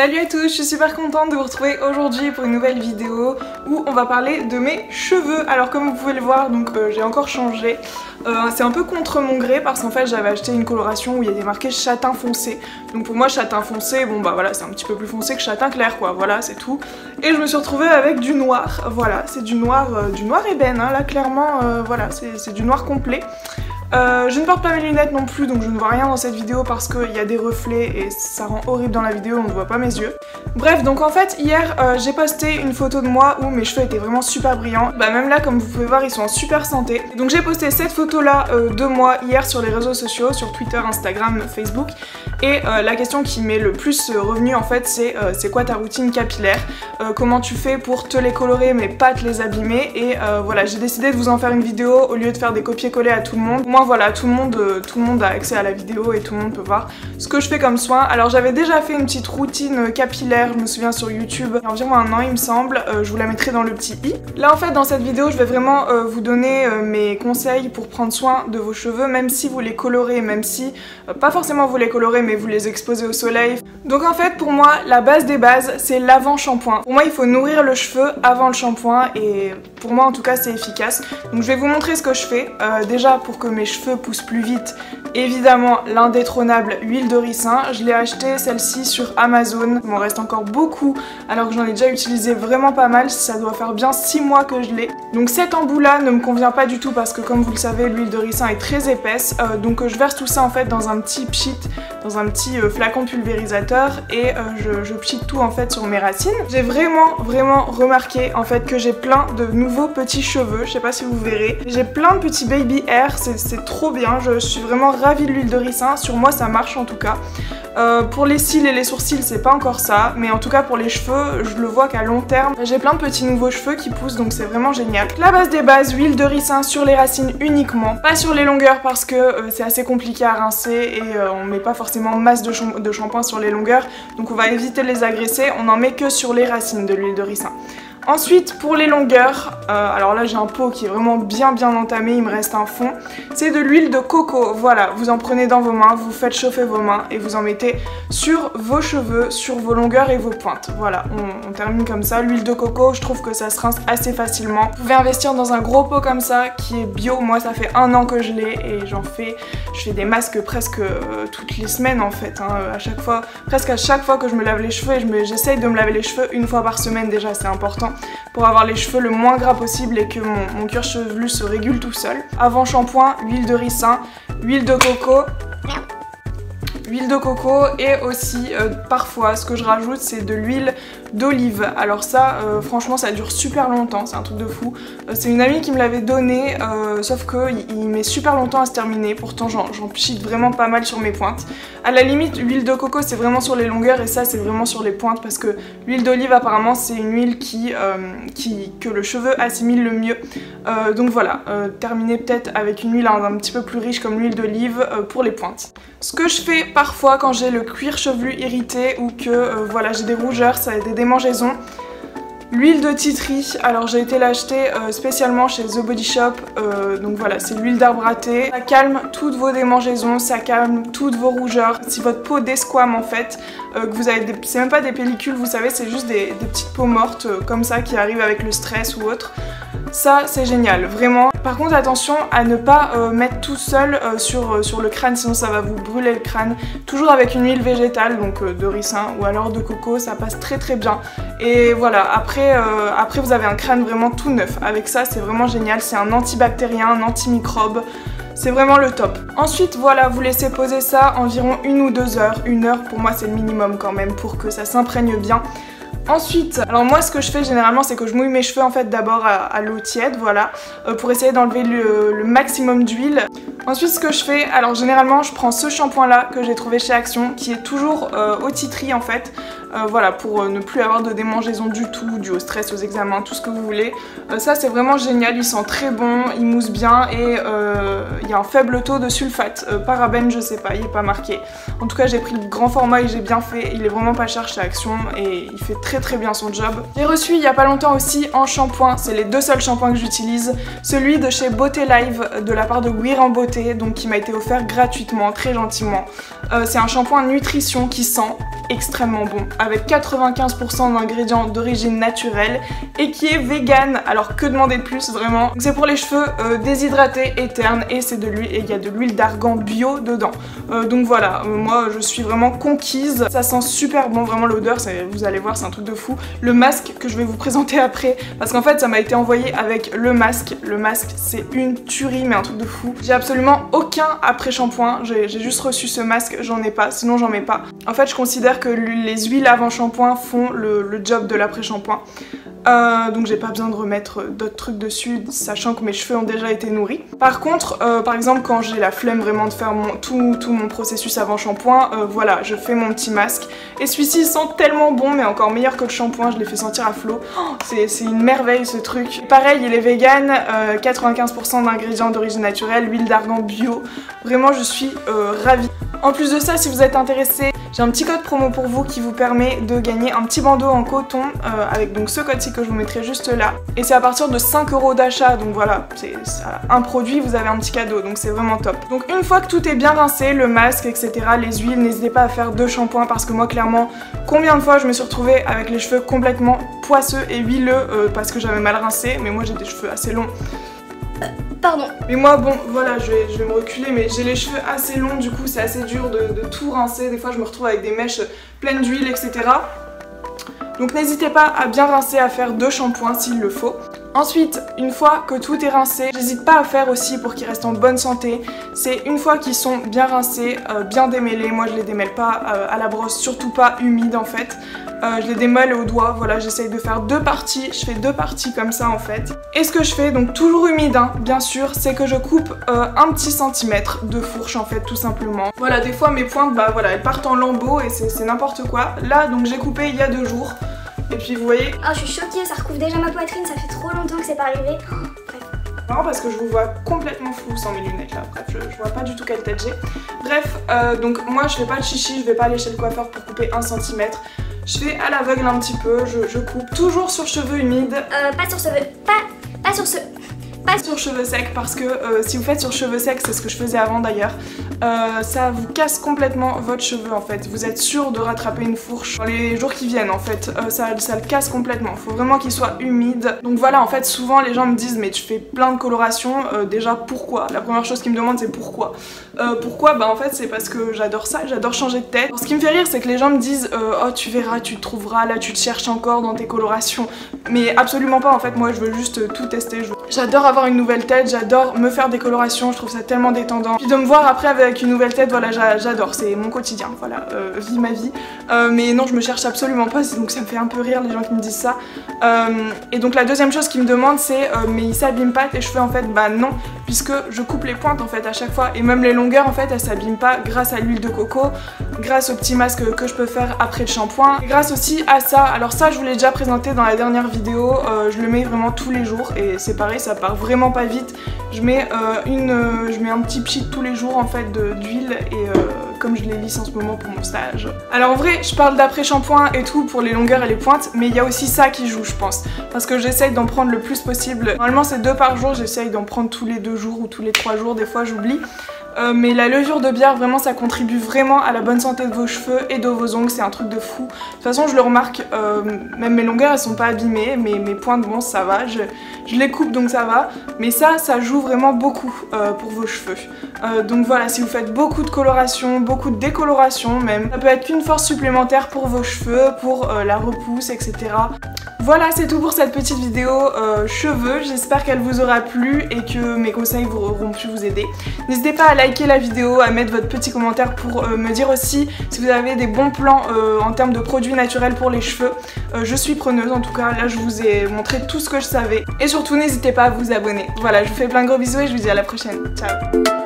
Salut à tous, je suis super contente de vous retrouver aujourd'hui pour une nouvelle vidéo où on va parler de mes cheveux. Alors comme vous pouvez le voir, donc j'ai encore changé. C'est un peu contre mon gré parce qu'en fait j'avais acheté une coloration où il y avait marqué châtain foncé. Donc pour moi châtain foncé, bon bah voilà, c'est un petit peu plus foncé que châtain clair quoi, voilà c'est tout. Et je me suis retrouvée avec du noir, voilà, c'est du noir ébène, hein, là clairement, voilà, c'est du noir complet. Je ne porte pas mes lunettes non plus, donc je ne vois rien dans cette vidéo parce qu'il y a des reflets et ça rend horrible dans la vidéo, on ne voit pas mes yeux. Bref, donc en fait hier j'ai posté une photo de moi où mes cheveux étaient vraiment super brillants. Bah même là comme vous pouvez voir ils sont en super santé. Donc j'ai posté cette photo là de moi hier sur les réseaux sociaux, sur Twitter, Instagram, Facebook. Et la question qui m'est le plus revenue en fait c'est quoi ta routine capillaire, comment tu fais pour te les colorer mais pas te les abîmer. Et voilà, j'ai décidé de vous en faire une vidéo au lieu de faire des copier-coller à tout le monde. Moi voilà, tout le monde a accès à la vidéo et tout le monde peut voir ce que je fais comme soin. Alors j'avais déjà fait une petite routine capillaire, je me souviens sur YouTube, il y a environ un an il me semble, je vous la mettrai dans le petit i. Là en fait dans cette vidéo je vais vraiment vous donner mes conseils pour prendre soin de vos cheveux, même si vous les colorez, même si, pas forcément vous les colorez mais vous les exposez au soleil. Donc en fait pour moi la base des bases c'est l'avant-shampoing. Pour moi il faut nourrir le cheveu avant le shampoing et pour moi en tout cas c'est efficace. Donc je vais vous montrer ce que je fais. Déjà pour que mes cheveux poussent plus vite, évidemment l'indétrônable huile de ricin. Je l'ai acheté celle-ci sur Amazon, il m'en reste encore beaucoup alors que j'en ai déjà utilisé vraiment pas mal, ça doit faire bien 6 mois que je l'ai. Donc cet embout là ne me convient pas du tout parce que comme vous le savez l'huile de ricin est très épaisse, donc je verse tout ça en fait dans un petit pchit, dans un petit flacon pulvérisateur et je pchite tout en fait sur mes racines. J'ai vraiment remarqué en fait que j'ai plein de nouveaux petits cheveux, je sais pas si vous verrez. J'ai plein de petits baby hair, c'est trop bien, je suis vraiment ravie de l'huile de ricin, sur moi ça marche en tout cas. Pour les cils et les sourcils c'est pas encore ça, mais en tout cas pour les cheveux je le vois qu'à long terme j'ai plein de petits nouveaux cheveux qui poussent donc c'est vraiment génial. La base des bases, huile de ricin sur les racines uniquement, pas sur les longueurs parce que c'est assez compliqué à rincer et on met pas forcément masse de shampoing sur les longueurs, donc on va éviter de les agresser, on en met que sur les racines de l'huile de ricin. Ensuite pour les longueurs, alors là j'ai un pot qui est vraiment bien entamé, il me reste un fond, c'est de l'huile de coco, voilà, vous en prenez dans vos mains, vous faites chauffer vos mains et vous en mettez sur vos cheveux, sur vos longueurs et vos pointes, voilà, on termine comme ça. L'huile de coco, je trouve que ça se rince assez facilement, vous pouvez investir dans un gros pot comme ça qui est bio, moi ça fait 1 an que je l'ai et je fais des masques presque toutes les semaines en fait, hein, presque à chaque fois que je me lave les cheveux et j'essaye de me laver les cheveux 1 fois par semaine déjà, c'est important pour avoir les cheveux le moins gras possible et que mon cuir chevelu se régule tout seul. Avant shampoing, huile de ricin, huile de coco. Huile de coco et aussi parfois ce que je rajoute c'est de l'huile d'olive. Alors ça franchement ça dure super longtemps, c'est un truc de fou. C'est une amie qui me l'avait donné sauf qu'il met super longtemps à se terminer, pourtant j'en pchite vraiment pas mal sur mes pointes. À la limite l'huile de coco c'est vraiment sur les longueurs et ça c'est vraiment sur les pointes parce que l'huile d'olive apparemment c'est une huile que le cheveu assimile le mieux. Donc voilà, terminer peut-être avec une huile un petit peu plus riche comme l'huile d'olive pour les pointes. Ce que je fais parfois quand j'ai le cuir chevelu irrité ou que voilà j'ai des rougeurs, ça a des démangeaisons, l'huile de tea tree, alors j'ai été l'acheter spécialement chez The Body Shop, donc voilà c'est l'huile d'arbre à thé, ça calme toutes vos démangeaisons, ça calme toutes vos rougeurs. Si votre peau desquame en fait, que vous avez c'est même pas des pellicules vous savez, c'est juste des petites peaux mortes comme ça qui arrivent avec le stress ou autre, ça c'est génial, vraiment. Par contre attention à ne pas mettre tout seul sur le crâne, sinon ça va vous brûler le crâne. Toujours avec une huile végétale, donc de ricin ou alors de coco, ça passe très bien. Et voilà, après vous avez un crâne vraiment tout neuf. Avec ça c'est vraiment génial, c'est un antibactérien, un antimicrobe. C'est vraiment le top. Ensuite voilà, vous laissez poser ça environ 1 ou 2 heures. 1 heure pour moi c'est le minimum quand même pour que ça s'imprègne bien. Ensuite, alors moi ce que je fais généralement c'est que je mouille mes cheveux en fait d'abord à l'eau tiède, voilà, pour essayer d'enlever le maximum d'huile. Ensuite ce que je fais, alors généralement je prends ce shampoing là que j'ai trouvé chez Action qui est toujours au tea tree en fait, voilà, pour ne plus avoir de démangeaison du tout, dû au stress, aux examens, tout ce que vous voulez. Ça c'est vraiment génial, il sent très bon, il mousse bien et il y a un faible taux de sulfate, parabène je sais pas, il est pas marqué. En tout cas j'ai pris le grand format et j'ai bien fait, il est vraiment pas cher chez Action et il fait très bien son job. J'ai reçu il y a pas longtemps aussi en shampoing, c'est les 2 seuls shampoings que j'utilise, celui de chez Beauté Live de la part de Guir en Beauté, donc qui m'a été offert gratuitement, très gentiment. C'est un shampoing nutrition qui sent extrêmement bon, avec 95% d'ingrédients d'origine naturelle et qui est vegan. Alors que demander de plus vraiment. C'est pour les cheveux déshydratés et ternes et c'est de l'huile, et il y a de l'huile d'argan bio dedans. Donc voilà, moi je suis vraiment conquise. Ça sent super bon, vraiment l'odeur, vous allez voir, c'est un truc de fou. Le masque que je vais vous présenter après, parce qu'en fait ça m'a été envoyé avec le masque. Le masque c'est une tuerie, mais un truc de fou. J'ai absolument aucun après-shampoing, j'ai juste reçu ce masque, j'en ai pas, sinon j'en mets pas. En fait je considère que les huiles avant shampoing font le job de l'après-shampoing. Donc j'ai pas besoin de remettre d'autres trucs dessus, sachant que mes cheveux ont déjà été nourris. Par contre, par exemple quand j'ai la flemme vraiment de faire tout mon processus avant shampoing, voilà, je fais mon petit masque. Et celui-ci sent tellement bon, mais encore meilleur que le shampoing, je l'ai fait sentir à flot. Oh, c'est une merveille ce truc. Pareil, il est vegan, 95% d'ingrédients d'origine naturelle, huile d'argan bio. Vraiment, je suis ravie. En plus de ça, si vous êtes intéressé, j'ai un petit code promo pour vous qui vous permet de gagner un petit bandeau en coton avec donc ce code-ci que je vous mettrai juste là. Et c'est à partir de 5 € d'achat, donc voilà, c'est un produit, vous avez un petit cadeau, donc c'est vraiment top. Donc une fois que tout est bien rincé, le masque, etc., les huiles, n'hésitez pas à faire 2 shampoings parce que moi clairement, combien de fois je me suis retrouvée avec les cheveux complètement poisseux et huileux parce que j'avais mal rincé, mais moi j'ai des cheveux assez longs. Pardon. Mais moi bon voilà, je vais me reculer, mais j'ai les cheveux assez longs, du coup c'est assez dur de tout rincer. Des fois je me retrouve avec des mèches pleines d'huile, etc. Donc n'hésitez pas à bien rincer, à faire 2 shampoings s'il le faut. Ensuite, une fois que tout est rincé, j'hésite pas à faire aussi pour qu'ils restent en bonne santé. C'est une fois qu'ils sont bien rincés, bien démêlés. Moi je les démêle pas à la brosse, surtout pas humide en fait. Je les démêle au doigt, voilà, j'essaye de faire 2 parties, je fais 2 parties comme ça en fait. Et ce que je fais, donc toujours humide hein, bien sûr, c'est que je coupe un petit centimètre de fourche en fait tout simplement. Voilà, des fois mes pointes, bah voilà, elles partent en lambeaux et c'est n'importe quoi. Là donc j'ai coupé il y a 2 jours. Et puis vous voyez... Oh je suis choquée, ça recouvre déjà ma poitrine, ça fait trop longtemps que c'est pas arrivé. Oh, bref. Non parce que je vous vois complètement flou sans mes lunettes là, bref je vois pas du tout quelle tête j'ai. Bref, donc moi je fais pas de chichi, je vais pas aller chez le coiffeur pour couper 1 centimètre. Je fais à l'aveugle un petit peu, je coupe toujours sur cheveux humides. Pas sur cheveux, pas sur cheveux. Pas sur cheveux secs parce que si vous faites sur cheveux secs, c'est ce que je faisais avant d'ailleurs, ça vous casse complètement votre cheveu en fait. Vous êtes sûr de rattraper une fourche dans les jours qui viennent en fait, ça le casse complètement. Faut vraiment qu'il soit humide. Donc voilà, en fait souvent les gens me disent mais tu fais plein de colorations, déjà pourquoi? La première chose qu'ils me demandent c'est pourquoi. Pourquoi? Bah en fait c'est parce que j'adore ça, j'adore changer de tête. Alors, ce qui me fait rire c'est que les gens me disent oh tu verras, tu te trouveras, là tu te cherches encore dans tes colorations. Mais absolument pas en fait, moi je veux juste tout tester. J'adore avoir une nouvelle tête, j'adore me faire des colorations, je trouve ça tellement détendant. Puis de me voir après avec une nouvelle tête, voilà, j'adore, c'est mon quotidien, voilà, vie ma vie. Mais non, je me cherche absolument pas, donc ça me fait un peu rire les gens qui me disent ça. Et donc la deuxième chose qu'ils me demandent c'est mais ils s'abîment pas tes cheveux en fait? Bah non, puisque je coupe les pointes en fait à chaque fois et même les longueurs en fait elles s'abîment pas grâce à l'huile de coco, grâce au petit masque que je peux faire après le shampoing, et grâce aussi à ça. Alors ça je vous l'ai déjà présenté dans la dernière vidéo, je le mets vraiment tous les jours et c'est pareil, ça part vraiment pas vite. Je mets un petit pchit tous les jours en fait d'huile et comme je les lisse en ce moment pour mon stage. Alors en vrai je parle d'après shampoing et tout pour les longueurs et les pointes, mais il y a aussi ça qui joue je pense, parce que j'essaye d'en prendre le plus possible. Normalement c'est 2 par jour, j'essaye d'en prendre tous les 2 jours ou tous les 3 jours, des fois j'oublie. Mais la levure de bière vraiment ça contribue vraiment à la bonne santé de vos cheveux et de vos ongles, c'est un truc de fou. De toute façon je le remarque, même mes longueurs elles sont pas abîmées, mais mes pointes bon ça va, je les coupe donc ça va. Mais ça joue vraiment beaucoup pour vos cheveux. Donc voilà, si vous faites beaucoup de coloration, beaucoup de décoloration même, ça peut être qu'une force supplémentaire pour vos cheveux, pour la repousse, etc. Voilà, c'est tout pour cette petite vidéo cheveux, j'espère qu'elle vous aura plu et que mes conseils auront pu vous aider. N'hésitez pas à liker la vidéo, à mettre votre petit commentaire pour me dire aussi si vous avez des bons plans en termes de produits naturels pour les cheveux. Je suis preneuse en tout cas, là je vous ai montré tout ce que je savais. Et surtout n'hésitez pas à vous abonner. Voilà, je vous fais plein de gros bisous et je vous dis à la prochaine. Ciao.